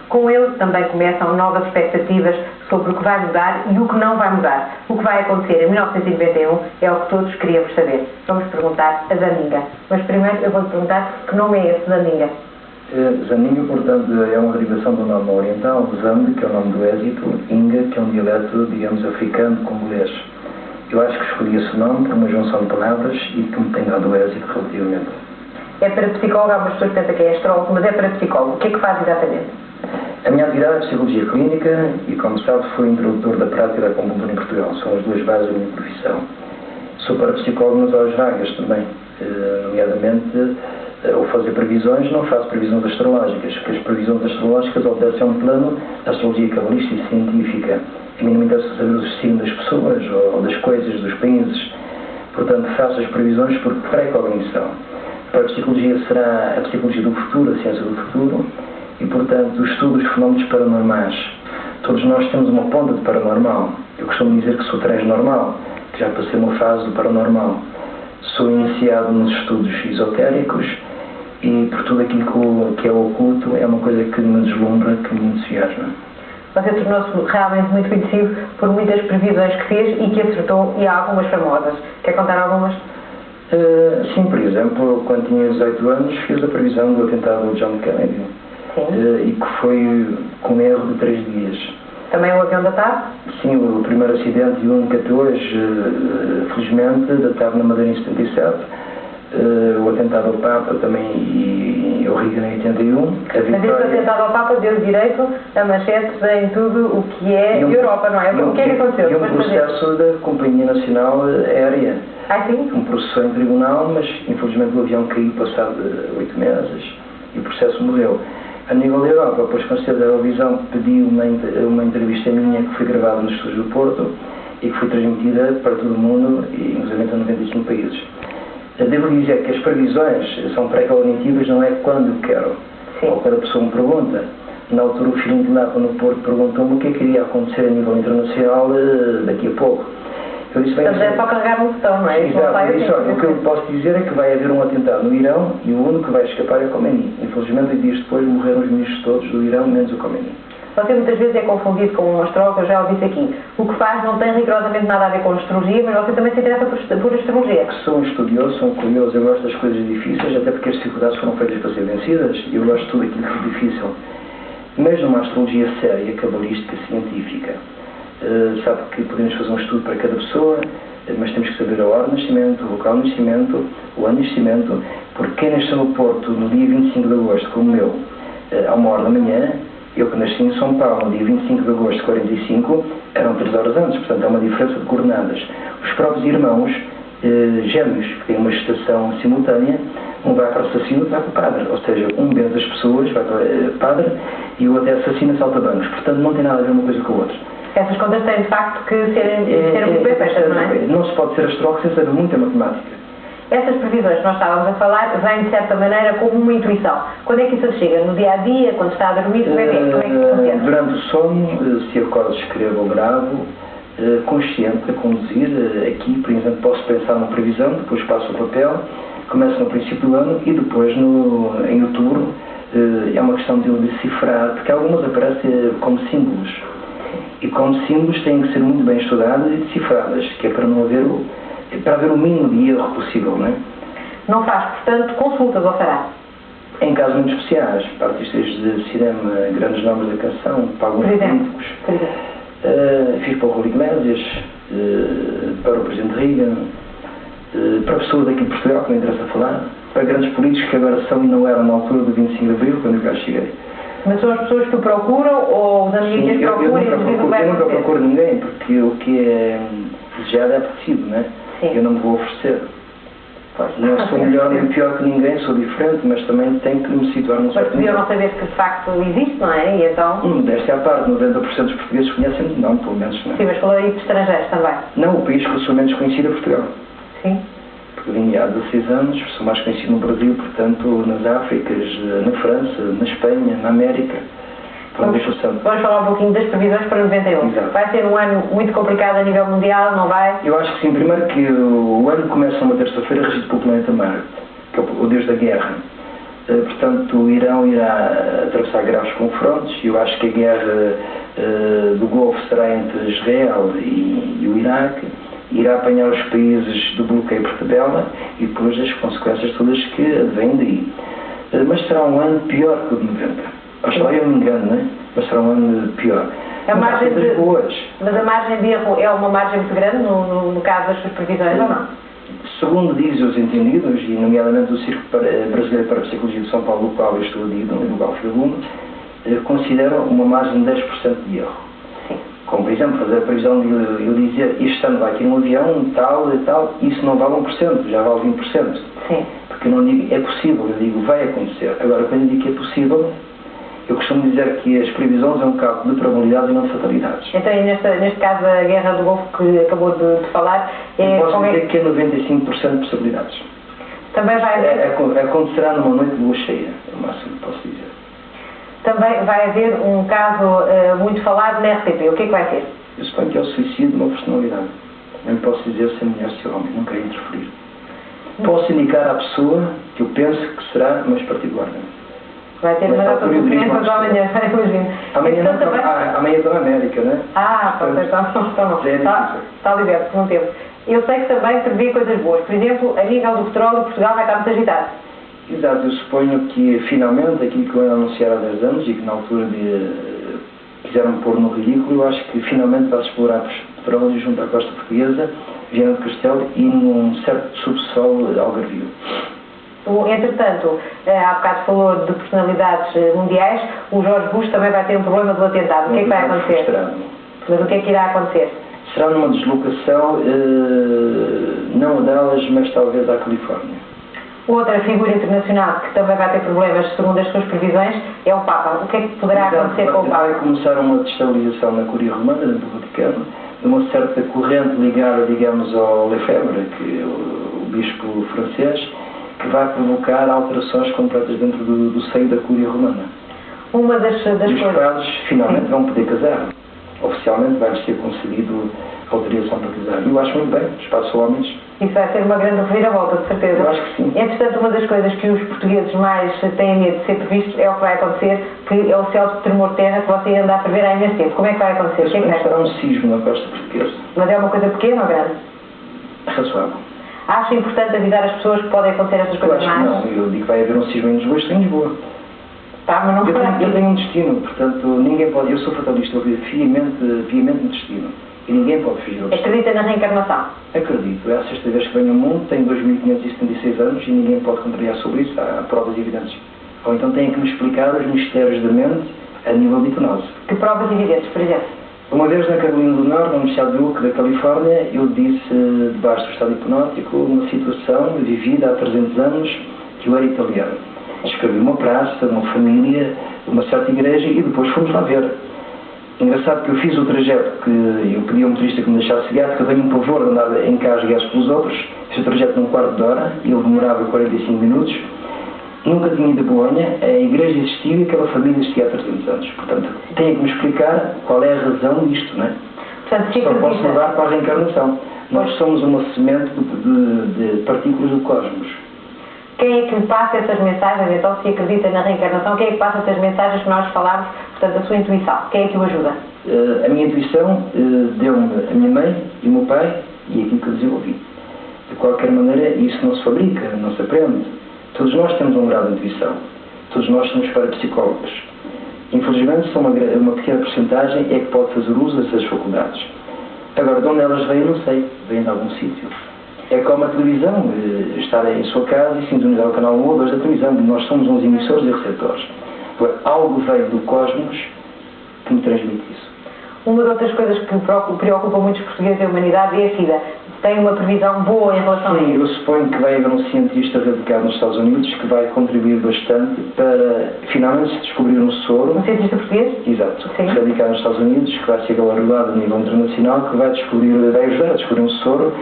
Com ele também começam novas expectativas sobre o que vai mudar e o que não vai mudar. O que vai acontecer em 1991 é o que todos queríamos saber. Vamos perguntar a Zandinga. Mas primeiro eu vou-lhe perguntar que nome é esse, Zandinga? Zandinga, portanto, é uma derivação do nome oriental, Zand, que é o nome do êxito, Inga, que é um dialeto, digamos, africano, congolês. Eu acho que escolhi esse nome por uma junção de palavras e que me tem dado êxito relativamente. É para psicólogo, há umas pessoas que pensam que é astrólogo, mas é para psicólogo. O que é que faz exatamente? A minha atividade é Psicologia Clínica e, como sabe, fui introdutor da prática da acupuntura em Portugal. São as duas bases da minha profissão. Sou parapsicólogo nas horas vagas também, nomeadamente, ao fazer previsões, não faço previsões astrológicas, porque as previsões astrológicas obedecem a um plano da astrologia cabalística e científica. A mim não me interessa saber o destino das pessoas ou das coisas, dos países. Portanto, faço as previsões por precognição. A psicologia será a psicologia do futuro, a ciência do futuro, e, portanto, o estudo dos fenómenos paranormais. Todos nós temos uma ponta de paranormal. Eu costumo dizer que sou transnormal, que já passei uma fase do paranormal. Sou iniciado nos estudos esotéricos e por tudo aquilo que é oculto é uma coisa que me deslumbra, que me entusiasma. Você tornou-se realmente muito conhecido por muitas previsões que fez e que acertou, e há algumas famosas. Quer contar algumas? Sim, por exemplo, quando tinha 18 anos, fiz a previsão do atentado do John Kennedy. E que foi com erro de 3 dias. Também o avião da TAP? Sim, o primeiro acidente e o único até hoje, felizmente, datado na Madeira em 77. O atentado ao Papa também e o Reagan em 81. Mas esse atentado ao Papa deu direito a manchetes em tudo o que é Europa, não é? O que é que aconteceu? E um processo da Companhia Nacional Aérea. Ah, sim? Um processo em tribunal, mas infelizmente o avião caiu passado 8 meses e o processo morreu. A nível da Europa, pois com certeza a Eurovisão pediu uma entrevista minha que foi gravada nos estúdios do Porto e que foi transmitida para todo o mundo, inclusive a 95 países. Devo dizer que as previsões são pré-cognitivas, não é quando quero. Sim. Ou quando a pessoa me pergunta. Na altura o filho de Napa no Porto perguntou-me o que é que iria acontecer a nível internacional daqui a pouco. Eu disse, bem, é só carregar um botão, não é? Exato, eu disse, olha, o que eu posso dizer é que vai haver um atentado no Irão e o único que vai escapar é o Khomeini. Infelizmente, 8 dias depois morreram os ministros todos do Irão, menos o Khomeini. Você muitas vezes é confundido com um astrólogo, eu já o disse aqui. O que faz não tem rigorosamente nada a ver com astrologia, mas você também se interessa por astrologia. Sou um estudioso, sou um curioso, eu gosto das coisas difíceis, até porque as dificuldades foram feitas para ser vencidas, e eu gosto de tudo aquilo que é difícil. Mas numa astrologia séria, cabalística, científica, sabe que podemos fazer um estudo para cada pessoa, mas temos que saber a hora de nascimento, o local de nascimento, o ano de nascimento, porque quem nasceu no Porto no dia 25 de agosto, como eu, à 1h da manhã, eu que nasci em São Paulo no dia 25 de agosto de 45, eram 3 horas antes, portanto há uma diferença de coordenadas. Os próprios irmãos gêmeos, que têm uma gestação simultânea, um vai para o assassino e outro vai para o padre, ou seja, um benze as pessoas, vai para o padre, e o outro é assassino e salta bancos, portanto não tem nada a ver uma coisa com a outra. Essas contas têm de facto que serem muito bem feitas, não é? Não se pode ser astrólogo sem saber muita matemática. Essas previsões que nós estávamos a falar vêm de certa maneira como uma intuição. Quando é que isso chega? No dia a dia, quando está a dormir, como é que funciona? Durante o sono, se acordo, escrevo ou gravo, consciente a conduzir, aqui, por exemplo, posso pensar numa previsão, depois passo o papel, começo no princípio do ano e depois em outubro é uma questão de eu decifrar, porque algumas aparecem como símbolos. E como símbolos têm que ser muito bem estudadas e decifradas, que é para não haver para haver o mínimo de erro possível, não é? Não faz, portanto, consultas ou fará? Em casos muito especiais, para artistas de cinema, grandes nomes da canção, para alguns políticos. Fiz para o Rodrigo Mendes, para o Presidente Reagan, para pessoas daqui de Portugal, que não interessa falar, para grandes políticos que agora são e não eram na altura do 25 de Abril, quando eu cá cheguei. Mas são as pessoas que o procuram ou os amigos que procuram? Eu nunca procuro ninguém, porque o que é desejado é apetecido, não é? Sim. Eu não me vou oferecer. Não sou melhor nem pior que ninguém, sou diferente, mas também tenho que me situar num certo nível. Mas podiam não saber que de facto existe, não é? E então... Desta é a parte, 90% dos portugueses conhecem-me, não, pelo menos não. Sim, mas falou aí de estrangeiros também. Não, o país que eu sou menos conhecido é Portugal. Sim. Porque vim há 16 anos, sou mais conhecido no Brasil, portanto, nas Áfricas, na França, na Espanha, na América. Vamos falar um pouquinho das previsões para 91. Exato. Vai ser um ano muito complicado a nível mundial, não vai? Eu acho que sim. Primeiro que o ano começa uma terça-feira regido pelo planeta Marte, que é o deus da guerra. Portanto, o Irão irá atravessar graves confrontos. Eu acho que a guerra do Golfo será entre Israel e o Iraque, irá apanhar os países do bloqueio por tabela e depois as consequências todas que advêm daí. Mas será um ano pior que o de 90. Acho que eu me engano, não é? Mas será um ano pior. Mas a margem de erro é uma margem muito grande no caso das suas previsões, ou não? Segundo dizem os entendidos, e nomeadamente o Círculo Brasileiro para a Psicologia de São Paulo, do qual eu estou adido, do qual fui aluno, consideram uma margem de 10% de erro. Sim. Como, por exemplo, fazer a previsão de eu dizer este ano vai ter um avião, tal e tal, isso não vale 1%, já vale 20%. Sim. Porque eu não digo é possível, eu digo vai acontecer. Agora, quando eu digo que é possível, eu costumo dizer que as previsões é um cálculo de probabilidades e não de fatalidades. Então, e neste caso, a Guerra do Golfo que acabou de falar... Posso dizer que é 95% de possibilidades. Também vai haver... Acontecerá numa noite de lua cheia, é o máximo que posso dizer. Também vai haver um caso muito falado na RTP. O que é que vai ser? Eu suponho que é o suicídio de uma personalidade. Não posso dizer se é mulher ou se é homem, não quero interferir. Posso indicar à pessoa que eu penso que será mais particularmente. Vai ter uma data de sofrimento amanhã, imagino. Amanhã estou na América, não é? Está liberto, não teve. Eu sei que também prevê coisas boas. Por exemplo, a nível do petróleo, Portugal vai estar muito agitado. Exato, eu suponho que finalmente aquilo que eu anunciar há 10 anos e que na altura quiseram pôr no ridículo, eu acho que finalmente vai-se explorar petróleo junto à costa portuguesa, Viana do Castelo e num certo subsolo algarvio. Entretanto, há bocado falou de personalidades mundiais, o Jorge Bush também vai ter um problema do atentado. O que é que vai acontecer? Mas o que é que irá acontecer? Será numa deslocação, não a Dallas, mas talvez à Califórnia. Outra figura internacional que também vai ter problemas, segundo as suas previsões, é o Papa. O que é que poderá acontecer com o Papa? Vai começar uma destabilização na Curia Romana, dentro do Vaticano, de uma certa corrente ligada, digamos, ao Lefebvre, que é o bispo francês, que vai provocar alterações completas dentro do seio da Curia Romana. Uma das coisas... Os padres finalmente vão poder casar. Oficialmente vai-lhes ser concedido autorização para casar. Eu acho muito bem, os padres são homens. Isso vai ser uma grande reviravolta, de certeza. Eu acho que sim. Entretanto, uma das coisas que os portugueses mais têm medo de ser previsto é o que vai acontecer, que é o céu de tremor de terra que você anda a prever há imenso tempo. Como é que vai acontecer? O que é que vai será um sismo na costa portuguesa. Mas é uma coisa pequena ou grande? Razoável. Acha importante avisar as pessoas que podem acontecer estas coisas mais? Não, eu digo que vai haver um sismo em Lisboa, estou em Lisboa. Tá, mas não eu tenho um destino, portanto, ninguém pode, eu sou fatalista, eu acredito fiamente no destino. E ninguém pode fugir ao destino. Acredita na reencarnação? Acredito. É a sexta vez que venho ao mundo, tenho 2.576 anos e ninguém pode contrariar sobre isso, há provas evidentes. Ou então têm que me explicar os mistérios da mente a nível de hipnose. Que provas evidentes, por exemplo? Uma vez na Carolina do Norte, no Universidade de Duke, da Califórnia, eu disse, debaixo do estado hipnótico, uma situação vivida há 300 anos, que eu era italiano. Descrevi uma praça, uma família, uma certa igreja e depois fomos lá ver. Engraçado que eu fiz o trajeto que eu pedi ao motorista que me deixasse guiar, porque eu tenho um pavor de andar em carros guiados pelos outros. Fiz o trajeto num quarto de hora e ele demorava 45 minutos. Nunca tinha ido a Bolonha, a igreja existia e aquela família existia há 300 anos. Portanto, tem que me explicar qual é a razão disto, não é? Portanto, só posso mudar para a reencarnação. Nós somos uma semente de partículas do cosmos. Quem é que passa essas mensagens? Então, se acredita na reencarnação, quem é que passa essas mensagens que nós falámos? Portanto, a sua intuição. Quem é que o ajuda? A minha intuição deu-me a minha mãe e o meu pai e aquilo que eu desenvolvi. De qualquer maneira, isso não se fabrica, não se aprende. Todos nós temos um grau de intuição. Todos nós somos parapsicólogos. Infelizmente, só uma pequena porcentagem é que pode fazer uso dessas faculdades. Agora, de onde elas vêm, não sei. Vêm de algum sítio. É como a televisão, estar em sua casa e sintonizar o canal 1 ou 2 da televisão. Nós somos uns emissores e receptores. Algo veio do cosmos que me transmite isso. Uma das outras coisas que preocupa muitos portugueses e a humanidade é a SIDA. Tem uma previsão boa em relação a isso? Sim, eu suponho que vai haver um cientista radicado nos Estados Unidos que vai contribuir bastante para finalmente se descobrir um soro. Um cientista português? Exato. Sim. Radicado nos Estados Unidos, que vai ser galardoado a nível internacional, que vai ajudar a descobrir um soro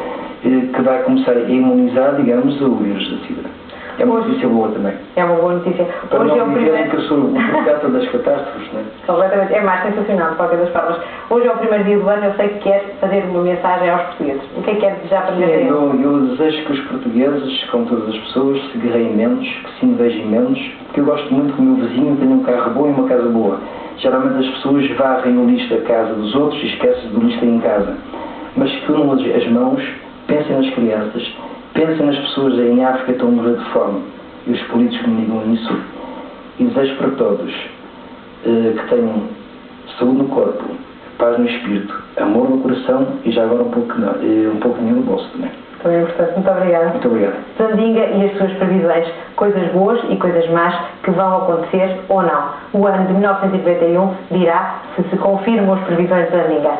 que vai começar a imunizar, digamos, o vírus da SIDA. É uma notícia boa também. É uma boa notícia. Para Hoje é o não dizerem primeiro... que eu sou o profeta das catástrofes, não é? Completamente. É mais sensacional, de qualquer das formas. Hoje é o primeiro dia do ano, eu sei que quer fazer uma mensagem aos portugueses. O que é que quer desejar para dizer? Eu desejo que os portugueses, como todas as pessoas, se guerreiem menos, que se invejem menos, porque eu gosto muito que o meu vizinho tenha um carro bom e uma casa boa. Geralmente as pessoas varrem o lixo da casa dos outros e esquecem do lixo em casa. Mas que unam as mãos, pensem nas crianças, pensem nas pessoas em África que estão a morrer de fome. E os políticos me digam isso. E desejo para todos que tenham saúde no corpo, paz no espírito, amor no coração e já agora um pouco no bolso também. Também é importante. Muito obrigada. Muito obrigado. Zandinga e as suas previsões, coisas boas e coisas más que vão acontecer ou não. O ano de 1991 dirá se confirmam as previsões de Zandinga.